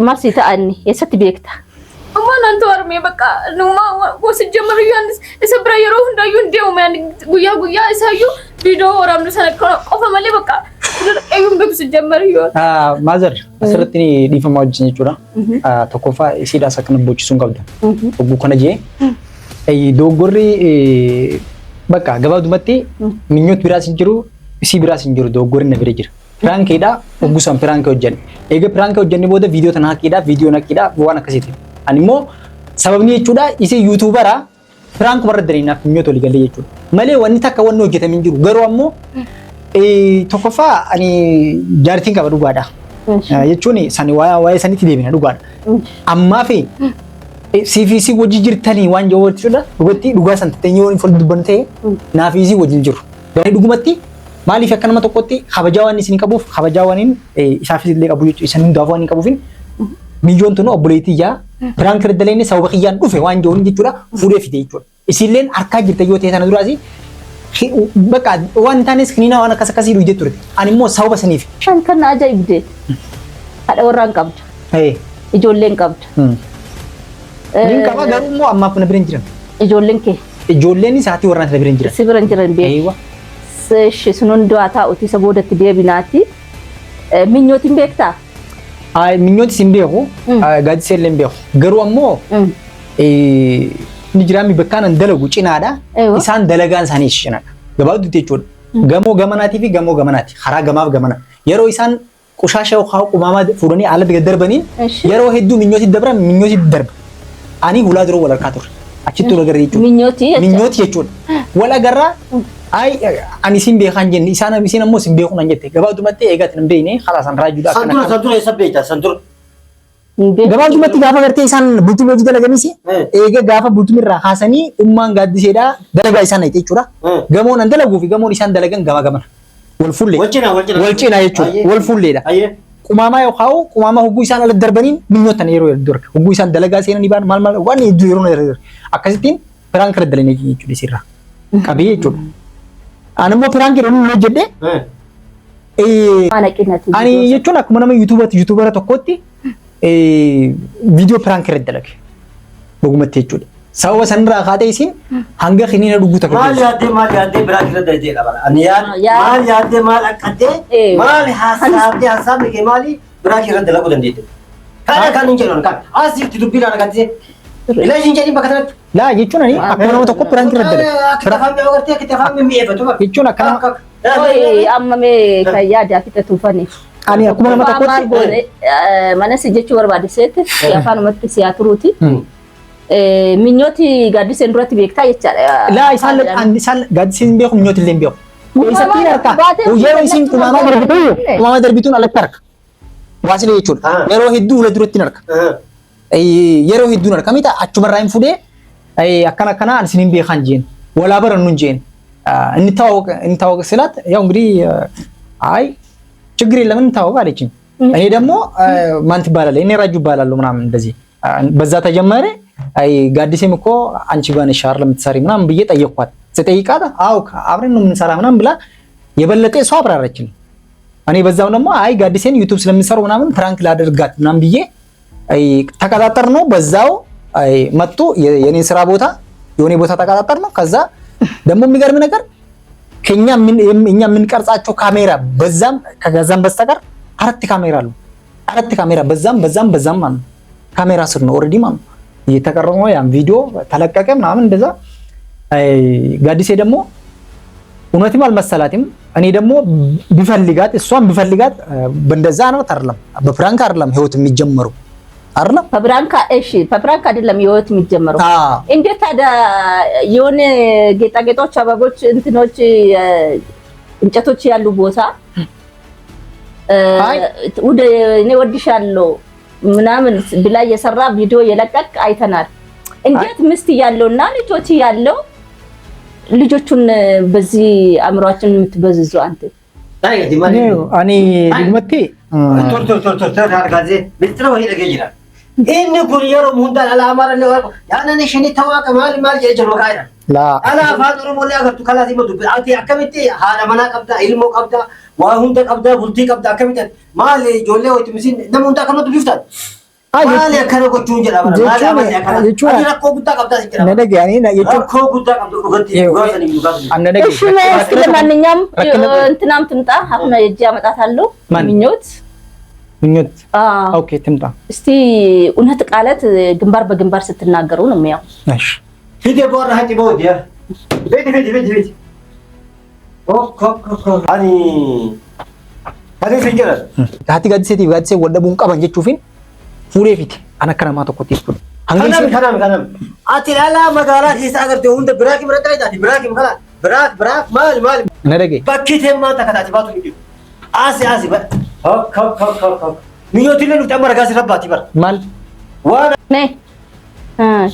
ማርሲታ አኒ የሰት ቤክታ አማን አንተ ወርሜ በቃ ኑማ ወስጀምር ያንስ እሰብራ የሮህ እንዳዩ እንደው ማን ጉያ ጉያ እሳዩ ቪዲዮ ወራም ሰነከረ ቆፈ መለ በቃ አይሁን በብስ ጀመር ይሆን ማዘር አስረትኒ ዲፈማጅ ጭራ ተኮፋ ሲዳ ሰከነቦች ሱን ቀብዳ ወጉ ከነጄ አይ ዶጎሪ በቃ ገባው ድመቴ ምኞት ቢራስ እንጅሩ ሲ ቢራስ እንጅሩ ዶጎሪ ነብረ ጅር ፕራንክ ሄዳ ወጉሳም ፕራንክ ወጀን ኤገ ፕራንክ ወጀን ቦደ ቪዲዮ ተናቂዳ ቪዲዮ ነቂዳ ዋና ከሲት አኒሞ ሰበብኒ ይቹዳ ኢሴ ዩቲዩበራ ፕራንክ ወረደሪና ምኞት ወሊገለ ይቹ መሌ ወንታ ከወኖ ጀተ ምንጅሩ ገሮአሞ ተኮፋ አኒ ጃርቲን ከበዱ ጓዳ ይቹኒ ሰኒ ዋይ ሰኒት ዲቢና ዱጓዳ አማፌ ሲቪሲ ወጂ ጅርተኒ ዋንጆ ወርቹዳ ዱገቲ ዱጋ ሰንተኛውን ፎል ዱበንቴ ናፊዚ ወጅንጅሩ ዳይ ዱጉመቲ ማሊ ፈከነመ ተቆቲ ሀበጃዋኒ ሲኒ ቀቡፍ ሀበጃዋኒን ኢሳፊዝ ለቀቡ ይሰን ዳዋኒ ቀቡፊን ሚጆንቱ ነው ኦብሌቲያ ፕራንክ ረደለኒ ሰው በኺያን ዱፌ ዋንጆን ጅቹዳ ፉዴ ፊቴ ይቹ ኢሲሌን አርካ ጅርተ ዮቴ ተነዱራሲ በቃ ዋንታኔስ ክኒና ዋና ከሰከሲ ዱጀ ቱርት አኒሞ ሰው በሰኒፍ ሻንከና አጃይብዴ አደ ወራን ቀብድ ኢጆሌን ቀብድ ሊንካባ ገሩሞ አማፍ ነብረን ጅረን ኢጆሌኒ ሳቲ ወራን ነብረን ጅረን ሲብረን ጅረን ቤ አይዋ ሰሽ ስኑን ዱአታ ኦቲ ሰቦደት ዴቢናቲ ምኞቲን ቤክታ አይ ምኞት ሲምቤሁ ጋዲሴለን ቤሁ ገሩሞ ንጅራሚ በካን እንደለጉ ጭናዳ ኢሳን ደለጋን ሳኔ ይሽናል ገባው ዲቴቾ ገሞ ገመናቲ ፊ ገሞ ገመናቲ ሐራ ገማብ ገመና የሮ ኢሳን ቁሻሻው ኻው ቁማማ ፉሩኒ አለድ ገደርበኒ የሮ ሄዱ ምኞት ይደብራ ምኞት ይደርብ አኒ ሁላድሮ ወለካቱር አቺቱ ነገር ይቹ ምኞት ይቹ ወላ ገራ አይ አኒ ሲምቤ ኻንጀን ኢሳና ሚሲና ሞ ሲምቤ ኹና እንጀቴ ገባው ድመቴ ኤጋት ነምቤኔ خلاص አንራጁዳ ሰንቱር የሰበይታ ሰንቱር ገባው ድመቴ ጋፋ ገርቴ ኢሳን ቡቱ ሎጂ ደለገሚሲ ኤገ ጋፋ ቡቱ ሚራ ሐሰኒ ኡማን ጋዲሴዳ ደለጋ ኢሳን አይቴ ይቹራ ገሞን እንደለጉፊ ገሞን ኢሳን ደለገን ገባ ገመና ወልፉሌ ወልጪና ይቹ ወልፉሌዳ ቁማማ ያው ቁማማ ሁጉ ኢሳን አለደርበኒን ምኞተን የሮ ይደርክ ሁጉ ኢሳን ደለጋ ሲነን ይባን ማልማል ዋን ይዱሩ ነው ይደር አከሲቲን ፕራንክ ረደለኝ ይቹ ዲሲራ ቀቢ ይቹ አንሞ ፕራንክ ነው ነጀደ አኒ ይቹና ከመነመ ዩቲዩበር ተኮቲ ቪዲዮ ፕራንክ ረደለክ በጉመት ይቹ ሰው ሰንራ ካቴሲን አንገ ኺኒነ ዱጉ ተከተ ማል ያዴ ፕራንክ ረደለኝ ይላባ አንያን ማል ያዴ ማል አቀደ ማል ሐሳብ ለከማሊ ፕራንክ ረደለኩ ደንዴት ካና ካን እንጀሮን ካን አሲት ዱቢላ ነጋቴ ኢላጂን ጀኒ በከተ ላ ይቹና ኒ አኮነመ ተኮ ፕራንክ ረደለ ከተፋም ያወርቴ ከተፋም የሚየፈቱ ይቹና ካና ኦይ አመሜ ከያዳ ፊተቱ ፈኒ አኒ አኮነመ ተኮ ማነስ ጀቹ ወርባደ ሴት ያፋኑ መጥቶ ሲያትሩቲ ምኞት ጋዲሴን ዱራት ቤክታ ይቻለ ላ ይሳለ አንድ ይሳለ ጋዲሴን ቤኹ ምኞት ለም ቤኹ ወይሰቲ ነርካ ወየሮ ይሲን ቁማማ ደርቢቱን አለተርክ ዋስለ ይቹል የሮ ሄዱ ለዱረት ነርካ አይ የሮ ሄዱ ነርካ ሚታ አቹ መራይም ፉዴ አይ አከና ከና አንሲን ቤኻን ጄን ወላ በረኑን ጄን እንታወቅ ስላት ያው እንግዲህ አይ ችግር የለም እንታወቅ አለችኝ እኔ ደግሞ ማን ትባላለህ እኔ ራጁ ባላለው ምናምን እንደዚህ በዛ ተጀመረ አይ ጋዲሴም እኮ አንቺ ጋር ነሽ አይደል የምትሰሪ ምናምን ብዬ ጠየቅኳት ስጠይቃት አው አብረን ነው የምንሰራ ምናምን ብላ የበለጠ እሷ አብራራችኝ እኔ በዛው ደግሞ አይ ጋዲሴን ዩቲዩብ ስለምንሰራው ምናምን ፕራንክ ላደርጋት ምናምን ብዬ አይ ተቀጣጣር ነው በዛው አይ መጡ የኔን ስራ ቦታ የሆነ ቦታ ተቀጣጣር ነው ከዛ ደግሞ የሚገርም ነገር ከኛ እኛ የምንቀርጻቸው ካሜራ በዛም ከዛም በስተቀር አራት ካሜራ አሉ አራት ካሜራ በዛም ማለት ካሜራ ስር ነው ኦሬዲ ማለት እየተቀረጸ ያን ቪዲዮ ተለቀቀ ምናምን እንደዛ ጋዲሴ ደግሞ እውነትም አልመሰላትም እኔ ደግሞ ቢፈልጋት እሷን ቢፈልጋት በእንደዛ ነው አይደለም በፕራንክ አይደለም ህይወት የሚጀምረው አይደለም በፕራንክ እሺ በፕራንክ አይደለም ህይወት የሚጀምረው እንዴት ታዲያ የሆነ ጌጣጌጦች አበቦች እንትኖች እንጨቶች ያሉ ቦታ ወደ እኔ ወድሻለሁ ምናምን ብላ የሰራ ቪዲዮ የለቀቅ አይተናል እንዴት ምስት ያለውና ልጆች ያለው ልጆቹን በዚህ አምሯችን የምትበዝዙ አንተ ታዲያ ዲማኒ አኒ ድግመቴ ቶር አርጋዜ ብትለው ይለገይናል إني كوريرو مهندل على أمر اللي ورقه يعني أنا شني تواقع مال يجرو غيره لا أنا فاضي رمولي أقرب كلاسي بدو أنتي أكملتي هذا منا قبضة علمه قبضة وهم ده قبضة بولتي قبضة أكملتي ما لي جولة وتمسين نمون ده كم تبيفتان ما لي أكره كتشون جلا ما لي أكره أنا ركوب ده قبضة سكرا ندق يعني ركوب ده قبضة وقتي وقتي نيجي أنا ندق እሺ እስኪ ለማንኛውም እንትናም ትምጣ አሁን እጅ አመጣታለሁ ምኞት ምኞት ኦኬ ትምጣ እስቲ እውነት ቃላት ግንባር በግንባር ስትናገሩ ነው የሚያው እሺ ፊት ቦራ ሀቲ ቦዲያ ፊት አኒ ፍንጀራ ሀቲ ጋዲሴ ወደቡን ቀበን ጀቹፊን ፉሬ ፊት አነከረማ ተቆጥ ይስኩ ከናም አቲላላ መጋላ ሂሳ አገርቴ ሁንደ ብራኪ ብራታይ ዳቲ ብራኪ መጋላ ብራክ ማል ነደገ በኪቴማ ተከታቲ ባቱ ይዱ አሲ ምኞት ይለሉ ተመረ ጋር ሲረባት ይበር ማል ዋና ነይ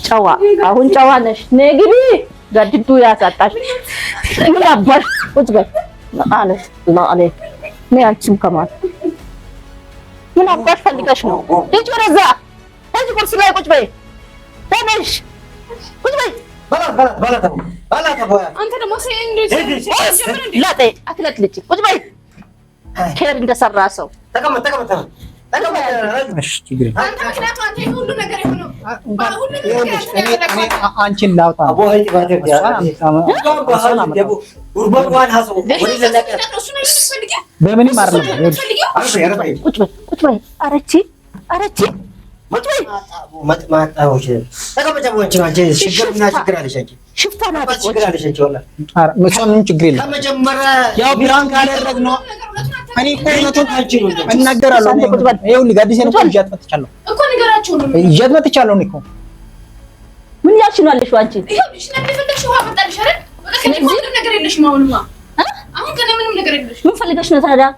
ጨዋ አሁን ጨዋ ነሽ ነይ ግቢ ጋድዱ ያሳጣሽ ምን አባሽ ቁጭ በይ ማለት الله عليك ነይ አንቺም ከማል ምን አባሽ ፈልገሽ ነው ልጅ ወደዛ እዚህ ቁርስ ላይ ቁጭ በይ ተነሽ ቁጭ በይ ባላ ተቦያ አንተ ደግሞ ሰይ ላጤ አትለጥልጭ ቁጭ በይ ኬር እንደሰራ ሰው ተቀመጥ እሺ ችግር አንተ ምክንያቱ አንተ ሁሉ ነገር የሆነው ሁሉ ነገር እኔ አንቺን ላውጣ አቦ ሀይቲ ባተር ያ ኡርባን ዋን ሀሶ ወዲ ለለቀ በምንም አይደለም ቁጭ በይ አረቺ ቁጭ በይ ማጣዎች ተቀመጭ ወንጭ አንቺ ችግር አለሽ አንቺ ሽፍታ ናት ችግር አለሽ አንቺ ወላ ምንም ችግር የለም ከመጀመሪያ ያው ቢራን ካደረግነው እኔ እኮ አንቺ ነው እናገራለሁ ይኸውልህ ጋዲሴን እኮ ይዣት መጥቻለሁ እኮ ንገራቸው ነው ይዣት መጥቻለሁ እኮ ምን ያልሽ ነው አለሽ አንቺ ይኸውልሽ ለምንፈልግሽ ውሃ መጣልሽ አይደል ወለከኝ ምንም ነገር የለሽም አሁንማ አሁን ከኔ ምንም ነገር የለሽም ምን ፈልገሽ ነው ታዲያ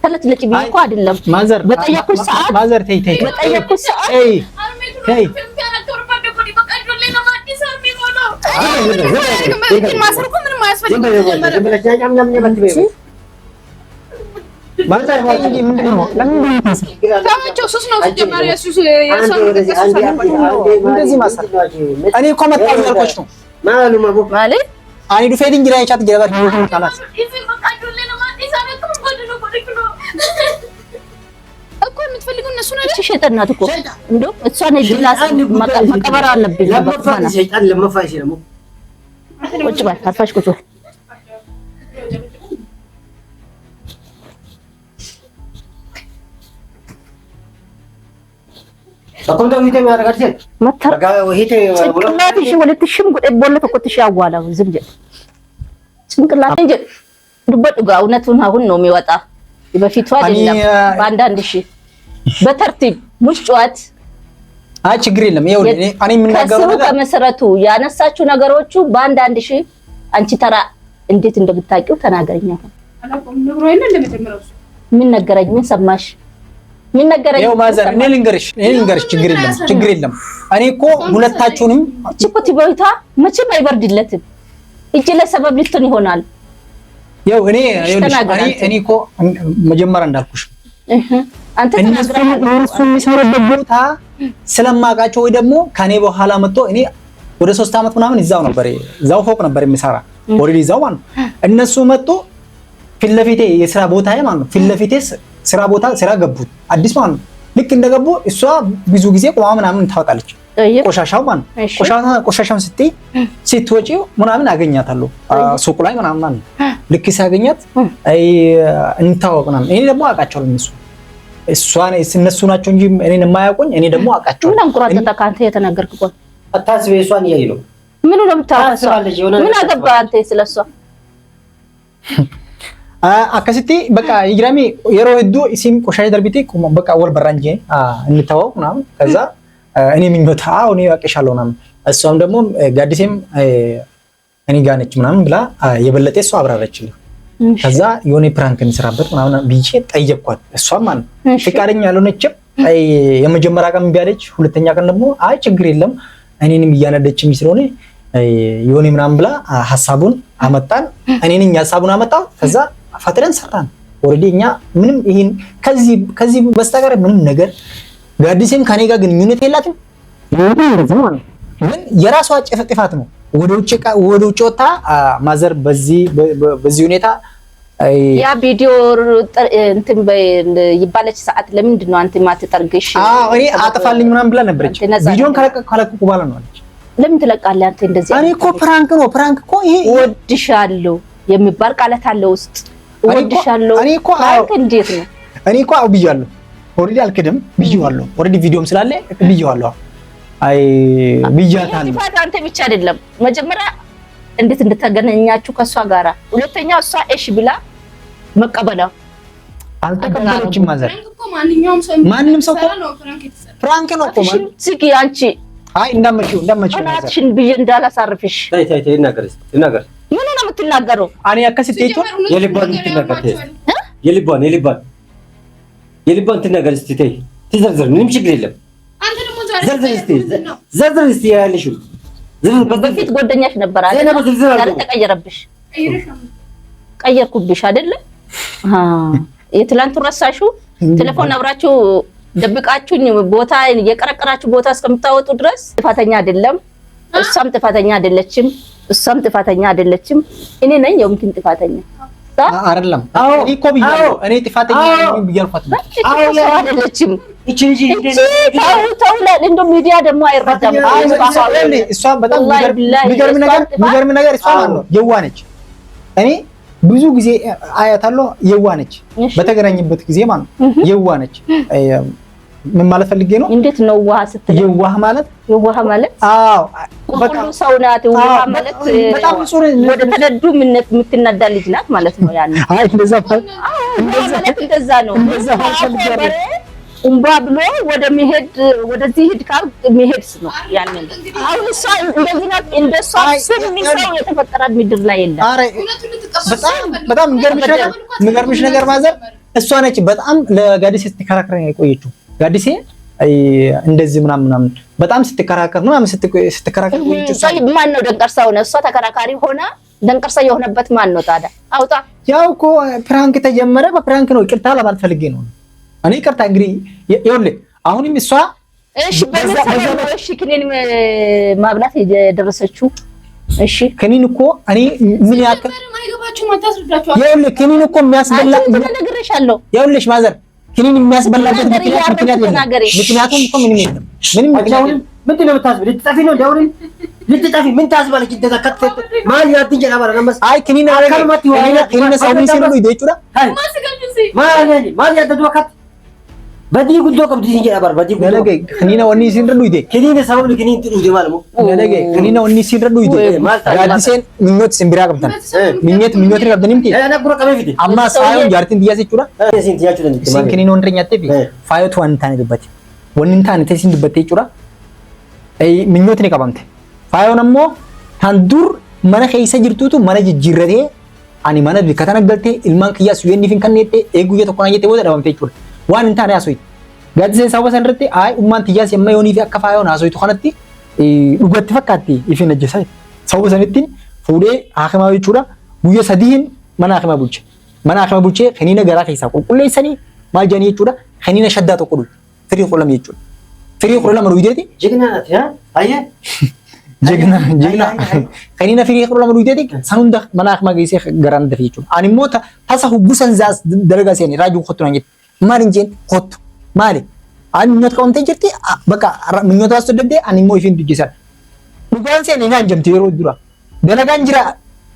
ተለጥለጭ ቢል እኮ አይደለም ማዘር በጠየኩሽ ሰዓት ማዘር ተይ በጠየኩሽ ሰዓት ተይ ማሰርኩ ምንም አያስፈልግም ማዘር ምንድን ነው ለምን ታቸው ሱስ ነው ሲጀመር የሱስ እንደዚህ ማሰር እኔ እኮ መጣሁ ያልኩሽ ነው ማለት አኒ ዱፌት እንጂ ላይ ቻት ገበር ካላት እኮ የምትፈልጉ እነሱ ነው እቺ ሸይጣን ናት እኮ እንደው እሷ ነኝ ጅላስ መቀበር አለብኝ ለመፋሽ ሸይጣን ለመፋሽ ነው ቁጭ በል አርፋሽ ቁጭ በል አቆንቶ ሂቴ ማረጋት መተር ጭንቅላትሽ ወለትሽም ቦለት እኮ ትሻዋላው ዝም ጀ ጭንቅላት እንጂ ድበጥጋ እውነቱን አሁን ነው የሚወጣ በፊቷ አይደለም በአንዳንድ ሺህ በተርቲብ ሙሽ ጨዋት አይ ችግር የለም ይኸውልህ እኔ የምናገረው ነገር ከመሰረቱ ያነሳችሁ ነገሮቹ በአንዳንድ ሺህ አንቺ ተራ እንዴት እንደምታውቂው ተናገረኛ አላቆም ነግሮ አይደል እንደመጀመሪያው ምን ነገረኝ ምን ሰማሽ ምን ነገረኝ ይኸው ማዘር እኔ ልንገርሽ ችግር የለም እኔ እኮ ሁለታችሁንም እቺ እኮ ትቦይታ መቼም አይበርድለትም እጅ ለሰበብ ልትሆን ይሆናል ይኸው እኔ እኮ መጀመሪያ እንዳልኩሽ አንተ እነሱ የሚሰሩበት ቦታ ስለማውቃቸው ወይ ደግሞ ከኔ በኋላ መጥቶ እኔ ወደ 3 አመት ምናምን እዛው ፎቅ ነበር የሚሰራ ኦሬዲ እዛው ማለት እነሱ መጥቶ ፊት ለፊቴ የስራ ቦታዬ ማለት ነው ፊት ለፊቴ ስራ ገቡት አዲስ ማለት ነው ልክ እንደገቡ እሷ ብዙ ጊዜ ቆማ ምናምን ታወጣለች ቆሻሻው ማለት ነው ቆሻሻውን ስትወጪው ምናምን አገኛታለሁ ሱቁ ላይ ምናምን ማለት ነው ልክ ሲያገኛት እንታወቅ ምናምን እኔ ደግሞ አውቃቸዋለሁ እነሱ ናቸው እንጂ እኔን የማያውቁኝ እኔ ደግሞ አውቃቸዋለሁ ምን አንቆራጠጣ ካንተ የተናገርክ ቆይ አታስቢ እሷን እያዩ ነው ምን ነው የምታወራው ምን አገባ አንተ ስለሷ አከስቲ በቃ ይግራሚ የሮህዱ ሲም ቆሻይ ደርቢቲ በቃ ወል በራንጂ እንታወቅ ምናምን ከዛ እኔ ምኞታ እኔ ያቀሻለሁ ምናምን እሷም ደግሞ ጋዲሴም እኔ ጋር ነች ምናምን ብላ የበለጠ እሷ አብራራችልኝ ከዛ የሆነ ፕራንክ እንስራበት ምናምን ቢቼ ጠየቅኳት እሷም ማለት ፍቃደኛ ያልሆነችም የመጀመሪያ ቀን ቢያለች ሁለተኛ ቀን ደግሞ አይ ችግር የለም እኔንም እያነደችኝ ስለሆነ የሆነ ምናምን ብላ ሐሳቡን አመጣን እኔን ሐሳቡን አመጣው ከዛ ፈጥረን ሰራን ኦሬዲ እኛ ምንም ይሄን ከዚህ በስተቀር ምንም ነገር ጋዲሴም ከኔ ጋር ግንኙነት የላትም ግን የራሷ ጨፈጥፋት ነው ወደ ውጭ ወጣ ማዘር በዚህ ሁኔታ ያ ቪዲዮ እንትን ይባለች ሰዓት ለምንድን ነው አንተ ማትጠርግሽ? እኔ አጥፋልኝ ምናምን ብላ ነበረች። ቪዲዮን ከለቀቁ በኋላ ነው አለች። ለምን ትለቃለህ አንተ እንደዚህ? እኔ እኮ ፕራንክ እኮ ይሄ ወድሻለሁ የሚባል ቃላት አለ ውስጥ ወድሻለሁ። እኔ እኮ እንዴት ነው? እኔ እኮ ብያለሁ። ኦሬዲ አልክድም ብያለሁ። ኦሬዲ ቪዲዮም ስላለ ብያለሁ። አይ ብያታለሁ። አንተ ብቻ አይደለም መጀመሪያ እንዴት እንደተገናኛችሁ ከሷ ጋራ፣ ሁለተኛ እሷ እሺ ብላ መቀበላ አልተቀበለችም። ማዘር ማንኛውም ሰው ፍራንክ ነው እኮ ማለት ዝጊ አንቺ። አይ እንዳመጪው እናትሽን ብዬ እንዳላሳርፍሽ። ታይ ይናገር። ምን ነው የምትናገረው? እኔ አከስቴቹ የልቧን ትናገር እስቲ። ታይ ትዘርዝር፣ ምንም ችግር የለም። አንተ ደግሞ ዘርዝር እስቲ ያለሽው በፊት ጓደኛሽ ነበር አይደል? ዛሬ ተቀየረብሽ። ቀየርኩብሽ አይደል? የትላንቱን ረሳሽው? ቴሌፎን አብራችሁ ደብቃችሁኝ ቦታ የቀረቀራችሁ ቦታ እስከምታወጡ ድረስ ጥፋተኛ አይደለም፣ እሷም ጥፋተኛ አይደለችም። እኔ ነኝ የምትን ጥፋተኛ አይደለም። እኔ እኮ ብያለሁ። እኔ ጥፋተኛ ነኝ ብያልኳት ነው። አይደለችም። እንደው ሚዲያ ደግሞ አይረዳም። እሷ በጣም የሚገርም ነገር እሷ ነው የዋህ ነች። እኔ ብዙ ጊዜ አያታለሁ። የዋህ ነች። በተገናኘበት ጊዜ ማለት ነው የዋህ ነች። ምን ማለት ፈልጌ ነው? እንዴት ነው ዋህ ስትል? የዋህ ማለት አዎ በቃ ሰው ናት። ዋህ ማለት በጣም ጹር ወደ ተነዱ የምትነዳ ልጅ ናት ማለት ነው። ያን አይ እንደዛ እንደዛ ነው። እምባ ብሎ ወደዚህ ሂድ ካል መሄድ ነው ያንን። አሁን እሷ እንደዚህ ናት። እንደሷ ስም ሰው የተፈጠረ ምድር ላይ የለም። አረ በጣም የሚገርምሽ ነገር ማዘር እሷ ነች በጣም ለጋዲሴ ስትከራከር የቆየችው። ጋዲሴ እንደዚህ ምናምን በጣም ስትከራከር ቆየችው። ማን ነው ደንቀርሳ ሆነ? እሷ ተከራካሪ ሆና ደንቀርሳ የሆነበት ማን ነው ታዲያ? አውጣ። ያው እኮ ፕራንክ ተጀመረ። በፕራንክ ነው ይቅርታ ለማለት ፈልጌ ነው። እኔ ይቅርታ እንግዲህ ይኸውልህ አሁንም እሷ እሺ ክኒን ማብላት የደረሰችው እሺ ክኒን እኮ እኔ ምን ያክል ይኸውልህ ክኒን እኮ የሚያስበላ ነግሬሻለሁ። ይኸውልሽ ማዘር ክኒን የሚያስበላበት ምክንያቱም እኮ ምንም የለም። ምንም ምንድን ነው የምታስበው? ልትጠፊ ነው እንደ አሁንም ልትጠፊ ምን ታስባለች? እንደዛ ከት ማል ያድንጀ ነበር ነመስ አይ ክኒን ክኒን ሰው ሲሉ ይደጩራ ማል ያደዱ ከት በዲ ጉዶ ቀብዲ እንጀ ነበር በዲ ጉዶ ለለገ ክኒን ወኒ ሲንረዱ ይደ ክኒን ሰው ክኒን ጥሩ ይደ ማለት ነው። ለለገ ክኒን ወኒ ሲንረዱ ይደ ጋዲሴን ምኞት ሲንብራ ቀብተን ምኞት ቀብተን እንት አና ጉራ ቀበ ፊት አማ ሳይሆን ጃርቲን ዲያሰቹራ ሲንት ያቹ እንት ሲን ክኒን ወንድረኛቴ ቢ ፋዮት ወንታን ይደበት ወንንታን ተሲን ይደበት ይጩራ አይ ምኞት ነው ቀባምተ ፋዮንሞ ታንዱር ማነ ኸይሰ ጅርቱቱ ማነ ጅጅረቴ አኒ ማነ ቢከተነገልቴ ኢልማን ክያስ የኒፊን ከነቴ ኤጉ የተቆናኘቴ ወደ ደምተ ይጩራ ዋን እንታን ያሶይ ጋድሴ ሳው በሰንረቴ አይ ኡማን ትያስ የማይሆን ይፊ አከፋዮን አሶይቱ ከነቲ ዱገት ፈካቲ ይፊ ነጀሳይ ሳው በሰንቲን ፉዴ አኸማዊ ጩራ ጉየ ሰዲህን ማና አኸማ ቡልቼ ከኒነ ገራ ኸይሳ ቁልቁሌ ሰኒ ማልጃኒ ጩራ ከኒነ ሸዳ ተቆዱ ፍሪ ቆለም ይጩራ ፍሪ ቆለም ነው ይዴቲ ጀግና ናት ያ አየ ጀግና ከኒነ ፍሪ ቆለም ነው ይዴቲ ሳኑንዳ ማና አኸማ ገይሴ ገራን ደፊቹ አኒሞታ ታሳሁ ጉሰን ዛስ ደረጋ ሲኒ ራጁ ኸቱናኝ ማሪንጀን ሆት ማሪ አንነት ኮንቴ ጅርቲ በቃ ምኞታ አስተደደ አንሞ ይፊን ድጅሳል ዱጋን ሲኒ ናንጀም ትይሮ ዱራ ደረጋን ጅራ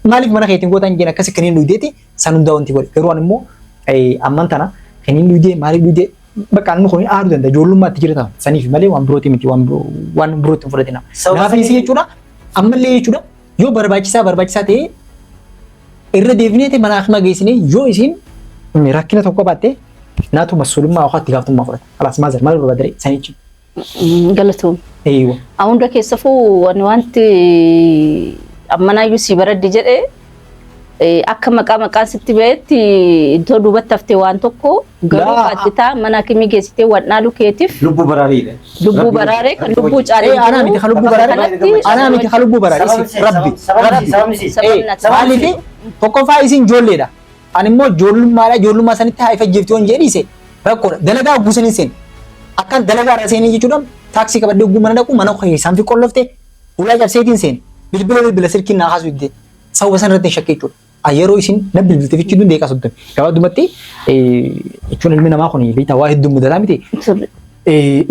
ማሊክ ማና ኸይቲን ጎታን ጀና ከስከኒ ነው ይዴቲ ሳኑንዳ ወንቲ ወል ገሩን ሞ አይ አማንታና ከኒ ነው ይዴ ማሪ ይዴ በቃ ነው ሆይ አሩ ደንደ ጆሉማ ትጅረታ ሰኒፍ ማሊ ዋን ብሮቲ ሚቲ ዋን ብሮቲ ፍረቲና ናፊሲ ይጩራ አመለ ይጩራ ዮ በርባቺሳ ቴ ኢረ ዴቪኔቴ ማና አኸማ ገይስኔ ዮ ኢሲን ሚራኪና ተቆባቴ ናቱ መስሉማ አውቃት ይጋፍቱማ ፍረት خلاص ማዘር ማለት በደረ ሰኒች ገለቱ አይዋ አሁን ደከሰፉ ወንዋንት አመናዩ ሲበረድ ጀደ አከ መቃመቃን ስትበየት እንቶ ዱበት ተፍቴ ዋን ቶኮ ገሩ አጥታ መናከሚ ገስቴ ወናሉ ከቲፍ ልቡ በራሪ ከልቡ ጫሪ አና ሚት ከልቡ በራሪ ረቢ ሳሊቲ ቶኮፋ ኢሲን ጆሌዳ አንሞ ጆሉማ ሰኒታ አይፈጅፍቲ ወንጀዲሴ ረቆ ደለጋ ጉሰኒሴን አካን ደለጋ ራሴን ይቹደም ታክሲ ከበደ ጉመነቁ መነው ኸይ ሳንፊ ቆለፍቴ ኡላ ጃብሴቲን ሴን bilbila silkiin naa kaasuu iddee sababa sanarratti hin shakkeechuudha. Yeroo isin na bilbilteef jechuun deeqaa soddan. Gabaabumatti jechuun ilmi namaa kun beektaa waa hedduu mudataa miti.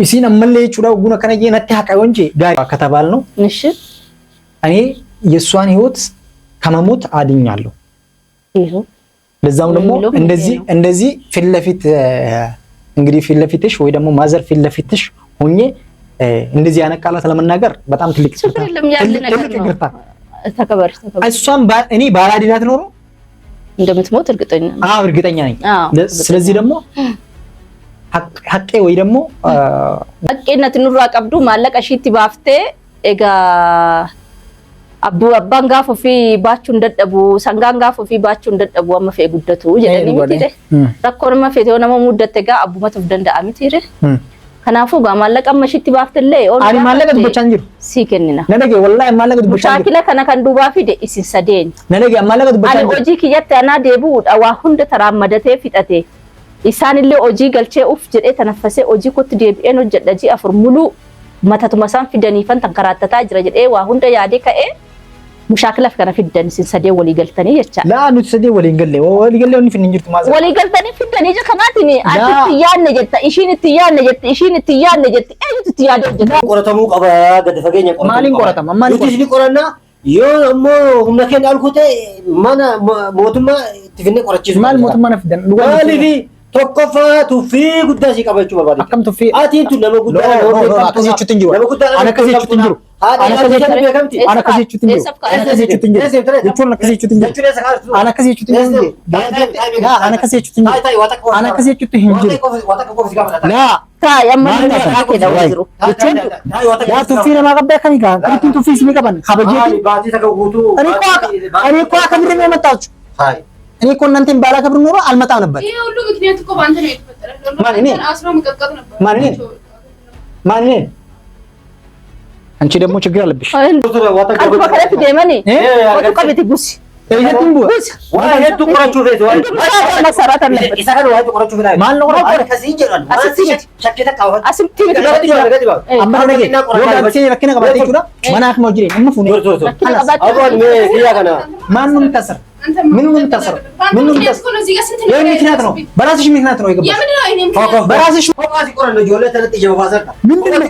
Isin ammallee jechuudha oguun akkana jee natti haqa yoon jee gaarii akka tabaalnu. እኔ የእሷን ህይወት ከመሞት አድኛለሁ። ለዛም ደግሞ እንደዚህ ፊት ለፊት እንግዲህ ፊት ለፊትሽ ወይ ደግሞ ማዘር ፊት ለፊትሽ ሆኜ እንደዚህ አይነት ቃላት ለመናገር በጣም ትልቅ ይቅርታ። ተከበር እሷም እኔ ባላዲናት ኖሮ እንደምትሞት እርግጠኛ ነኝ። አዎ እርግጠኛ ነኝ። ስለዚህ ደግሞ ሐቄ ወይ ደግሞ ሐቄነት ኑራ ቀብዱ ማለቀሽቲ ባፍቴ ኤጋ abbaan gaafa ofii baachuu hin dadhabu sangaan gaafa ofii baachuu hin dadhabu amma fe'e guddatu jedhanii miti rakkoon amma fe'e yoo nama muddatte gaa abbumatuuf danda'a miti kanaafuu gaa maallaqa amma ishitti baaftellee ani maallaqa dubbachaa hin jiru sii kennina nadage wallahi maallaqa dubbachaa hin jiru shaakila kana kan duubaa fide isin sadeen nadage maallaqa dubbachaa hin jiru ani hojii kiyyatti anaa deebi'uudha waa hunda taraammadatee fixate isaanillee hojii galchee uf jedhee tanaffasee hojii kootti deebi'een hojjedha ji'a afur muluu matatuma isaan fidaniifan tankaraatataa jira jedhee waa hunda yaadee ka'ee mushaakilaaf kana fiddan isin sadee walii galtanii jecha laa nuti sadee walii galle onni finni jirtu maasa walii galtanii fiddanii je kanaatini ati yaanne jetta ishiin itti yaanne jetta ishiin itti yaanne jetti eenyutu itti yaade hojjeta qoratamuu qaba gad fageenya qoratamuu maaliin qoratama nuti isin qoranna yoo ammoo humna keenya alkute mana mootummaa itti finne qorachiisu maal mootummaa na fiddan maaliifi tokkoffaa tuffii guddaa si qabachuu barbaade akkam tuffii ati tu nama guddaa akkasii jechuutti hin jiru ana akkasii jechuutti hin jiru ana akkasii jechuutti hin jiru jechuun akkasii jechuutti hin jiru ana akkasii jechuutti hin jiru ana akkasii jechuutti hin jiru ana akkasii jechuutti hin jiru laa taay amma akka dawaa jiru jechuun yaa tuffii namaa qabdee akkamii gaa ittiin tuffii isinii qaban kabajeeti baatii takka guutuu እኔ እኮ አከብሬ ነው የመጣሁት እኔ እኮ እናንተን ባላከብር ኖሮ አልመጣም ነበር ይሄ ሁሉ ምክንያት እኮ ባንተ ነው የተፈጠረው ማን እኔ አስሮ መቀጥቀጥ ነበር ማን እኔ አንቺ ደግሞ ችግር አለብሽ ቀልብ ከረት ደመኔ ወጡ ቀብቲ ቡሲ እየቱን ቡስ ወይቱ ቆራችሁ ቤት ወይ መሰራት አለበት ይሰራል ወይ ቆራችሁ ቤት ማን ነው ከዚህ ይጀራል ሸክተ ቃው አስምቲ አምባ ነገ ወዳንቺ ረከነ ቀባቴ ይኩራ ማናክ ነው ጅሬ ምፉ ነው አሁን ምን ያገና ማን ነው የምታሰር ምን ነው የምታሰር ምን ነው የምታሰር ይሄ ምክንያት ነው በራስሽ ምክንያት ነው ይገባል በራስሽ ፎቃሲ ቆራ ነው ጆለ ተለጥ ይጀባዛታ ምንድነው